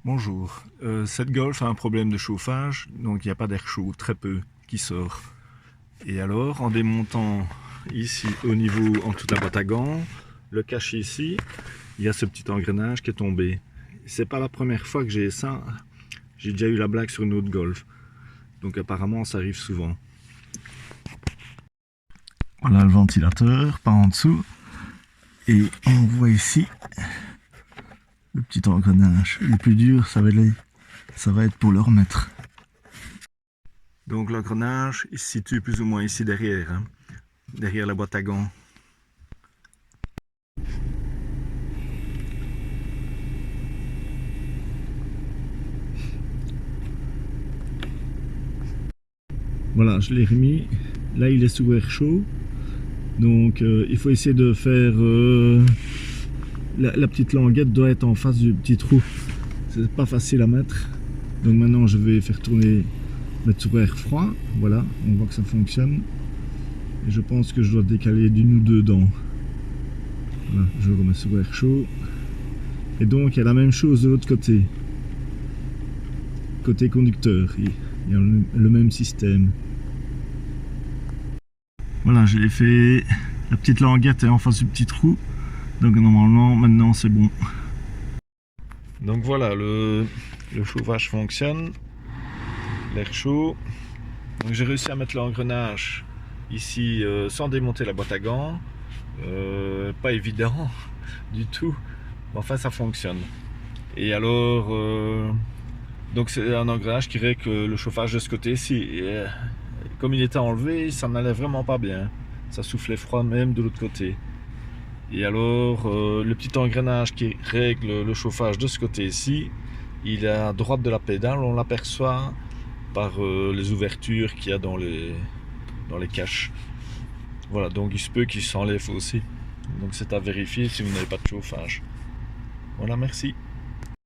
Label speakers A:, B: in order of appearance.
A: Bonjour, cette Golf a un problème de chauffage, donc il n'y a pas d'air chaud, très peu, qui sort. Et alors, en démontant ici au niveau, en toute la boîte à gants, le cache ici, il y a ce petit engrenage qui est tombé. C'est pas la première fois que j'ai ça, j'ai déjà eu la blague sur une autre Golf. Donc apparemment ça arrive souvent. Voilà le ventilateur par en dessous. Et on voit ici le petit engrenage. Le plus dur, ça va être pour le remettre. Donc l'engrenage, il se situe plus ou moins ici derrière, hein, derrière la boîte à gants. Voilà, je l'ai remis. Là, il est sous air chaud. Donc il faut essayer de faire... la petite languette doit être en face du petit trou. C'est pas facile à mettre. Donc maintenant, je vais faire tourner, mettre sous air froid. Voilà, on voit que ça fonctionne. Et je pense que je dois décaler d'une ou deux dents. Voilà, je remets sous air chaud. Et donc, il y a la même chose de l'autre côté. Côté conducteur, il y a le même système. Voilà, j'ai fait... La petite languette est en face du petit trou. Donc normalement, maintenant c'est bon. Donc voilà, le chauffage fonctionne. L'air chaud. Donc j'ai réussi à mettre l'engrenage ici sans démonter la boîte à gants. Pas évident du tout. Mais enfin, ça fonctionne. Et alors... donc c'est un engrenage qui règle le chauffage de ce côté-ci. Et comme il était enlevé, ça n'allait vraiment pas bien. Ça soufflait froid même de l'autre côté. Et alors le petit engrenage qui règle le chauffage de ce côté-ci, il est à droite de la pédale, on l'aperçoit par les ouvertures qu'il y a dans les caches. Voilà, donc il se peut qu'il s'enlève aussi. Donc c'est à vérifier si vous n'avez pas de chauffage. Voilà, merci.